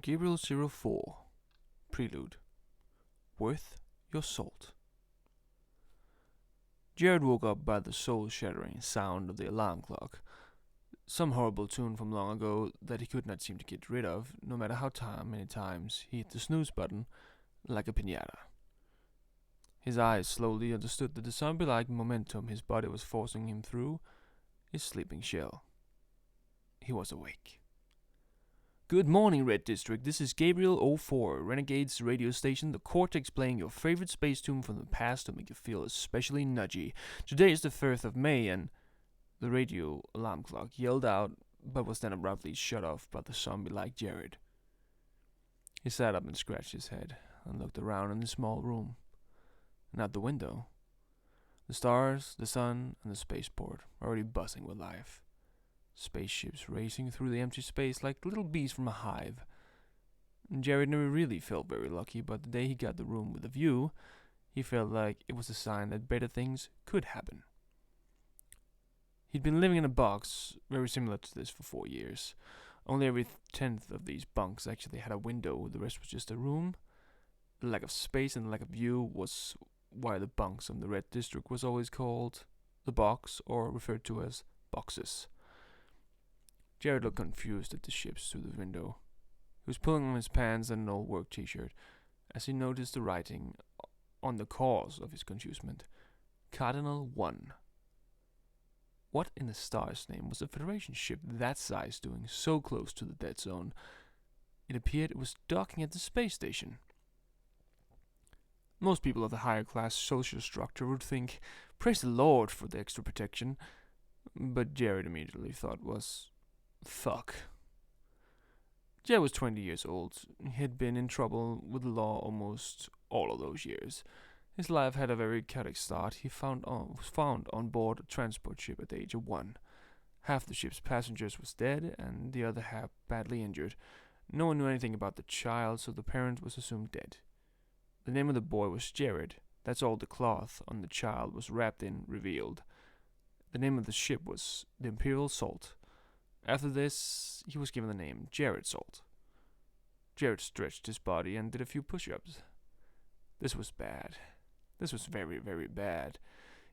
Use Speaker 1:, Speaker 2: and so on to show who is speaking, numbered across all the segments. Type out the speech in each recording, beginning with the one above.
Speaker 1: Gabriel 04, Prelude, Worth Your Salt. Jared woke up by the soul-shattering sound of the alarm clock, some horrible tune from long ago that he could not seem to get rid of, no matter many times he hit the snooze button, like a piñata. His eyes slowly understood that the zombie-like momentum his body was forcing him through his sleeping shell. He was awake. Good morning, Red District. This is Gabriel 04, Renegade's radio station, the Cortex, playing your favorite space tune from the past to make you feel especially nudgy. Today is the 1st of May, and the radio alarm clock yelled out, but was then abruptly shut off by the zombie-like Jared. He sat up and scratched his head and looked around in the small room. And out the window, the stars, the sun, and the spaceport were already buzzing with life. Spaceships racing through the empty space like little bees from a hive. Jared never really felt very lucky, but the day he got the room with a view, he felt like it was a sign that better things could happen. He'd been living in a box very similar to this for 4 years. Only every 10th of these bunks actually had a window, the rest was just a room. The lack of space and the lack of view was why the bunks of the Red District was always called the box, or referred to as boxes. Jared looked confused at the ships through the window. He was pulling on his pants and an old work t-shirt as he noticed the writing on the cause of his confusement. Cardinal 1. What in the stars' name was a Federation ship that size doing so close to the dead zone? It appeared it was docking at the space station. Most people of the higher class social structure would think, praise the Lord for the extra protection, but Jared immediately thought was, fuck. Jared was 20 years old. He had been in trouble with the law almost all of those years. His life had a very chaotic start. He was found on board a transport ship at the age of 1. Half the ship's passengers was dead, and the other half badly injured. No one knew anything about the child, so the parent was assumed dead. The name of the boy was Jared. That's all the cloth on the child was wrapped in revealed. The name of the ship was the Imperial Salt. After this, he was given the name Jared Salt. Jared stretched his body and did a few push-ups. This was bad. This was very, very bad.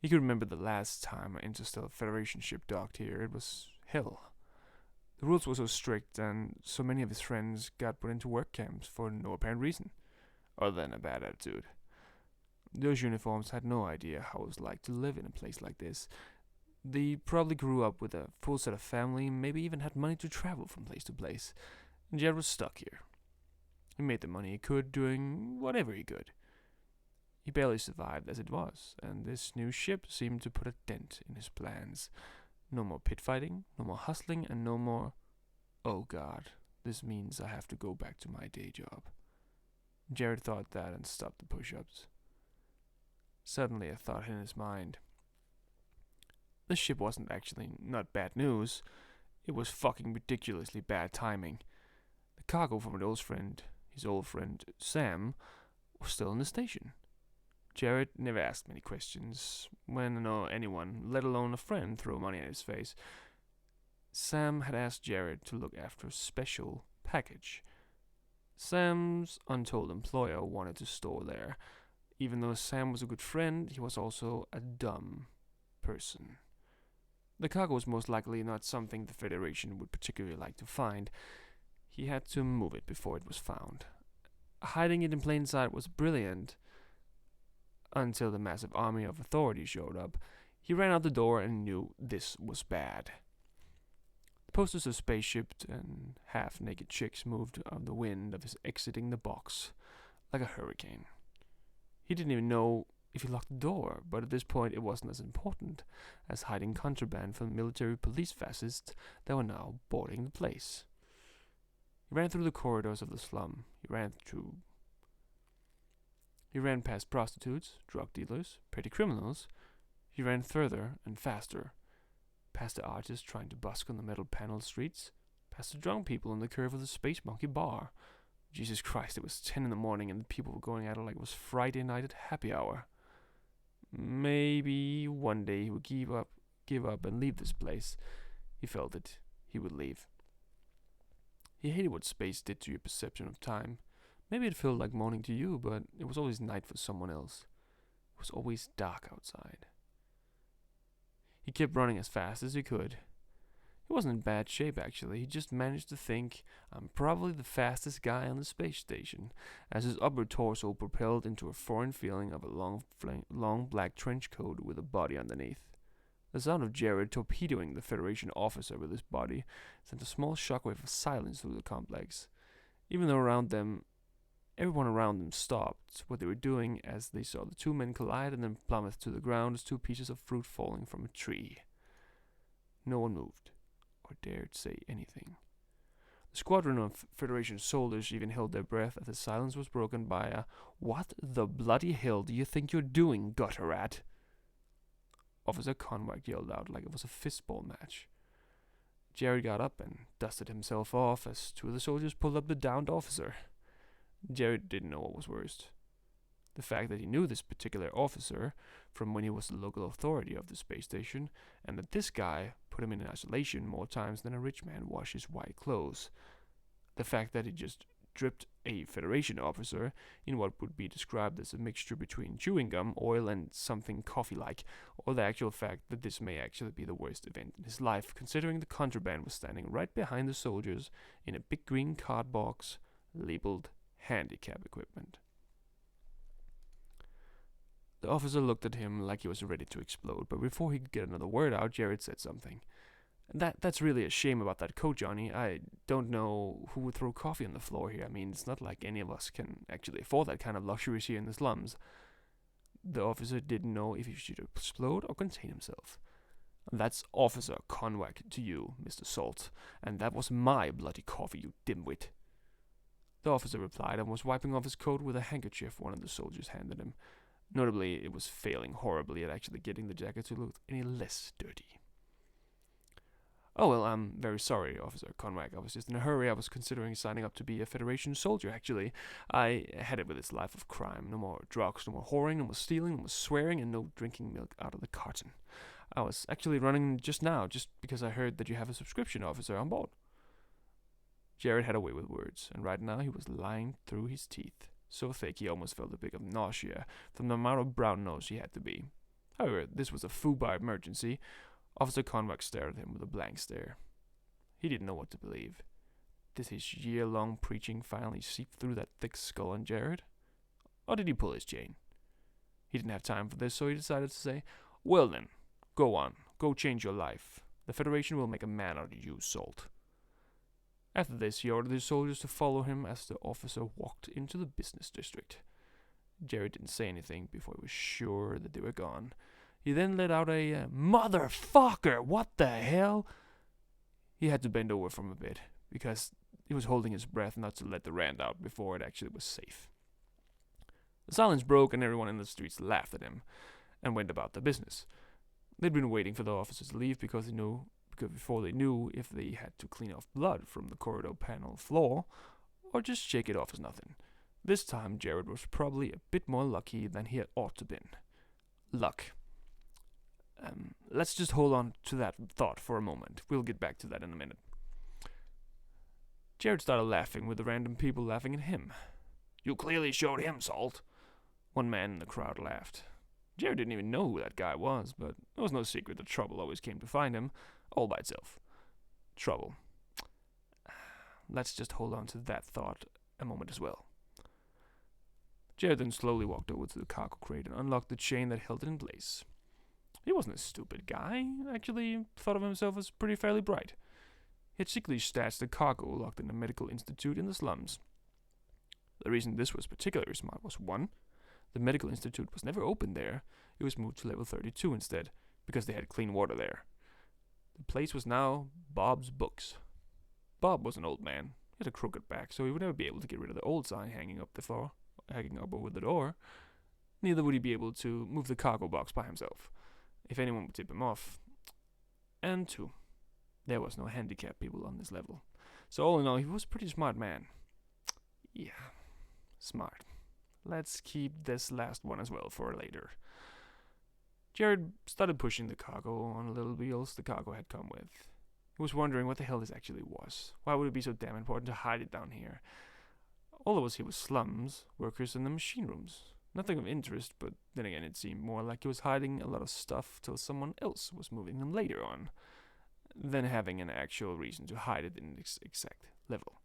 Speaker 1: He could remember the last time an Interstellar Federation ship docked here. It was hell. The rules were so strict, and so many of his friends got put into work camps for no apparent reason, other than a bad attitude. Those uniforms had no idea how it was like to live in a place like this. They probably grew up with a full set of family, maybe even had money to travel from place to place. And Jared was stuck here. He made the money he could, doing whatever he could. He barely survived as it was, and this new ship seemed to put a dent in his plans. No more pit fighting, no more hustling, and no more, oh God, this means I have to go back to my day job. Jared thought that and stopped the push-ups. Suddenly a thought hit his mind. This ship wasn't actually not bad news. It was fucking ridiculously bad timing. The cargo from his old friend Sam, was still in the station. Jared never asked many questions when anyone, let alone a friend, threw money at his face. Sam had asked Jared to look after a special package. Sam's untold employer wanted to store there. Even though Sam was a good friend, he was also a dumb person. The cargo was most likely not something the Federation would particularly like to find. He had to move it before it was found. Hiding it in plain sight was brilliant, until the massive army of authorities showed up. He ran out the door and knew this was bad. The posters of spaceships and half-naked chicks moved on the wind of his exiting the box, like a hurricane. He didn't even know if he locked the door, but at this point it wasn't as important as hiding contraband from military police fascists that were now boarding the place. He ran through the corridors of the slum. He ran past prostitutes, drug dealers, petty criminals. He ran further and faster, past the artists trying to busk on the metal-paneled streets, past the drunk people on the curve of the Space Monkey bar. Jesus Christ, it was 10 in the morning and the people were going at it like it was Friday night at happy hour. Maybe one day he would give up and leave this place. He felt that he would leave. He hated what space did to your perception of time. Maybe it felt like morning to you, but it was always night for someone else. It was always dark outside. He kept running as fast as he could. He wasn't in bad shape, actually. He just managed to think, I'm probably the fastest guy on the space station, as his upper torso propelled into a foreign feeling of a long black trench coat with a body underneath. The sound of Jared torpedoing the Federation officer with his body sent a small shockwave of silence through the complex. Even though everyone around them stopped what they were doing as they saw the two men collide and then plummet to the ground as two pieces of fruit falling from a tree. No one moved or dared say anything. The squadron of Federation soldiers even held their breath as the silence was broken by a "What the bloody hell do you think you're doing, gutter rat?" Officer Conway yelled out like it was a fistball match. Jared got up and dusted himself off as two of the soldiers pulled up the downed officer. Jared didn't know what was worst. The fact that he knew this particular officer from when he was the local authority of the space station, and that this guy put him in isolation more times than a rich man washes white clothes. The fact that he just dripped a Federation officer in what would be described as a mixture between chewing gum, oil, and something coffee-like, or the actual fact that this may actually be the worst event in his life, considering the contraband was standing right behind the soldiers in a big green card box labeled handicap equipment. The officer looked at him like he was ready to explode, but before he could get another word out, Jared said something. That's really a shame about that coat, Johnny. I don't know who would throw coffee on the floor here. I mean, it's not like any of us can actually afford that kind of luxuries here in the slums. The officer didn't know if he should explode or contain himself. That's Officer Conway to you, Mr. Salt, and that was my bloody coffee, you dimwit. The officer replied and was wiping off his coat with a handkerchief one of the soldiers handed him. Notably, it was failing horribly at actually getting the jacket to look any less dirty. Oh, well, I'm very sorry, Officer Conway. I was just in a hurry. I was considering signing up to be a Federation soldier, actually. I had it with this life of crime. No more drugs, no more whoring, no more stealing, no more swearing, and no drinking milk out of the carton. I was actually running just now, just because I heard that you have a subscription officer on board. Jared had a way with words, and right now he was lying through his teeth, so thick he almost felt a bit of nausea from the amount of brown nose he had to be. However, this was a FUBAR emergency. Officer Conway stared at him with a blank stare. He didn't know what to believe. Did his year-long preaching finally seep through that thick skull on Jared? Or did he pull his chain? He didn't have time for this, so he decided to say, "Well then, go on. Go change your life. The Federation will make a man out of you, Salt." After this, he ordered his soldiers to follow him as the officer walked into the business district. Jared didn't say anything before he was sure that they were gone. He then let out a, "Motherfucker, what the hell?" He had to bend over from a bit, because he was holding his breath not to let the rant out before it actually was safe. The silence broke and everyone in the streets laughed at him, and went about their business. They'd been waiting for the officers to leave because before they knew if they had to clean off blood from the corridor panel floor, or just shake it off as nothing. This time Jared was probably a bit more lucky than he had ought to been. Luck. Let's just hold on to that thought for a moment. We'll get back to that in a minute. Jared started laughing with the random people laughing at him. "You clearly showed him, Salt." One man in the crowd laughed. Jared didn't even know who that guy was, but it was no secret that trouble always came to find him, all by itself. Trouble. Let's just hold on to that thought a moment as well. Jared then slowly walked over to the cargo crate and unlocked the chain that held it in place. He wasn't a stupid guy. Actually, thought of himself as pretty fairly bright. He had secretly stashed the cargo locked in a medical institute in the slums. The reason this was particularly smart was 1. The medical institute was never opened there. It was moved to level 32 instead, because they had clean water there. The place was now Bob's Books. Bob was an old man. He had a crooked back, so he would never be able to get rid of the old sign hanging up over the door. Neither would he be able to move the cargo box by himself, if anyone would tip him off. And 2, there was no handicapped people on this level. So all in all, he was a pretty smart man. Yeah, smart. Let's keep this last one as well for later. Jared started pushing the cargo on the little wheels the cargo had come with. He was wondering what the hell this actually was. Why would it be so damn important to hide it down here? All it was here was slums, workers, and the machine rooms. Nothing of interest, but then again it seemed more like he was hiding a lot of stuff till someone else was moving them later on, than having an actual reason to hide it in this exact level.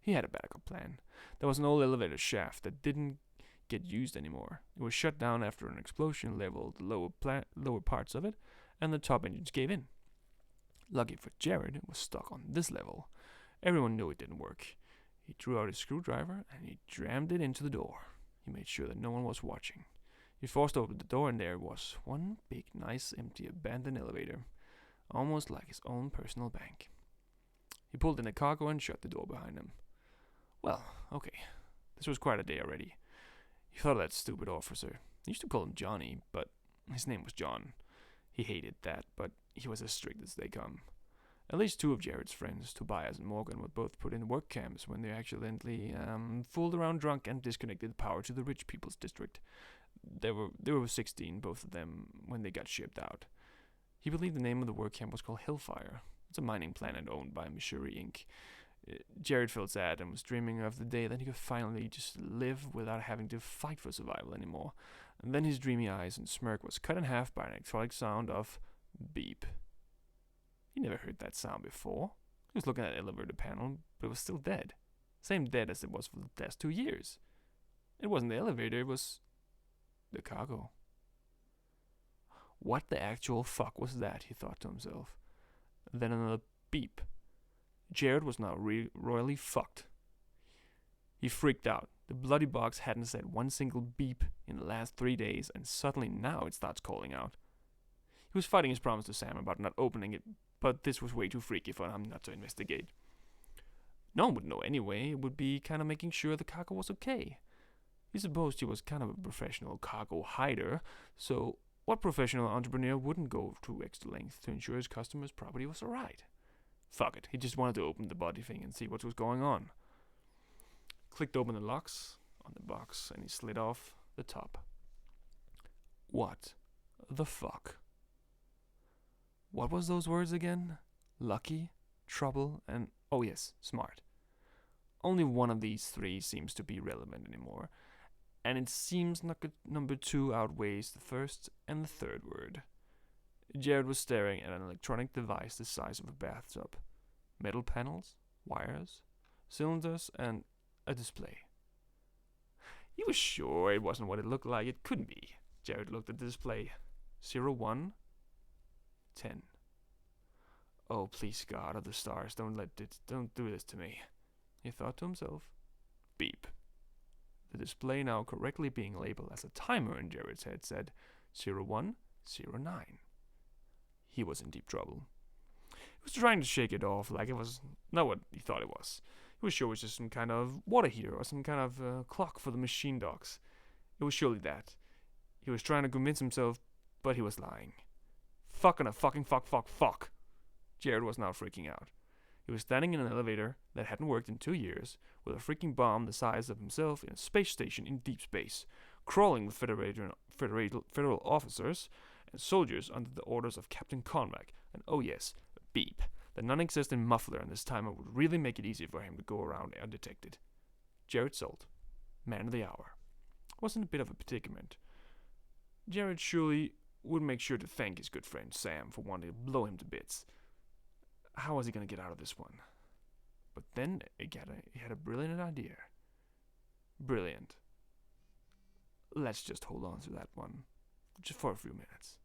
Speaker 1: He had a backup plan. There was an old elevator shaft that didn't get used anymore. It was shut down after an explosion leveled the lower parts of it, and the top engines gave in. Lucky for Jared, it was stuck on this level. Everyone knew it didn't work. He drew out his screwdriver and he jammed it into the door. He made sure that no one was watching. He forced open the door and there was one big, nice, empty, abandoned elevator, almost like his own personal bank. He pulled in the cargo and shut the door behind him. Well, okay, this was quite a day already. He thought of that stupid officer. He used to call him Johnny, but his name was John. He hated that, but he was as strict as they come. At least two of Jared's friends, Tobias and Morgan, were both put in work camps when they accidentally fooled around drunk and disconnected power to the rich people's district. They were 16, both of them, when they got shipped out. He believed the name of the work camp was called Hellfire. It's a mining planet owned by Missouri Inc. Jared felt sad and was dreaming of the day that he could finally just live without having to fight for survival anymore. And then his dreamy eyes and smirk was cut in half by an electronic sound of beep. He never heard that sound before. He was looking at the elevator panel, but it was still dead. Same dead as it was for the last 2 years. It wasn't the elevator, it was the cargo. What the actual fuck was that, he thought to himself. Then another beep. Jared was now royally fucked. He freaked out. The bloody box hadn't said one single beep in the last 3 days, and suddenly now it starts calling out. He was fighting his promise to Sam about not opening it, but this was way too freaky for him not to investigate. No one would know anyway. It would be kind of making sure the cargo was okay. He supposed he was kind of a professional cargo hider, so what professional entrepreneur wouldn't go to extra lengths to ensure his customers' property was alright? Fuck it, he just wanted to open the body thing and see what was going on. Clicked open the locks on the box and he slid off the top. What the fuck? What was those words again? Lucky, trouble, and oh yes, smart. Only one of these three seems to be relevant anymore, and it seems like number 2 outweighs the first and the third word. Jared was staring at an electronic device the size of a bathtub. Metal panels, wires, cylinders, and a display. He was sure it wasn't what it looked like. It couldn't be. Jared looked at the display. 01 10. Oh, please, God of the stars, don't do this to me, he thought to himself. Beep. The display, now correctly being labeled as a timer in Jared's head, said 0109. He was in deep trouble. He was trying to shake it off like it was not what he thought it was. He was sure it was just some kind of water heater or some kind of clock for the machine docks. It was surely that. He was trying to convince himself, but he was lying. Fucking a fucking fuck. Jared was now freaking out. He was standing in an elevator that hadn't worked in 2 years, with a freaking bomb the size of himself in a space station in deep space, crawling with federal officers and soldiers under the orders of Captain Conrack, and oh yes, beep. The non-existent muffler in this timer would really make it easy for him to go around undetected. Jared Salt, man of the hour, was in a bit of a predicament. Jared surely would make sure to thank his good friend Sam for wanting to blow him to bits. How was he going to get out of this one? But then he had a brilliant idea. Brilliant. Let's just hold on to that one just for a few minutes.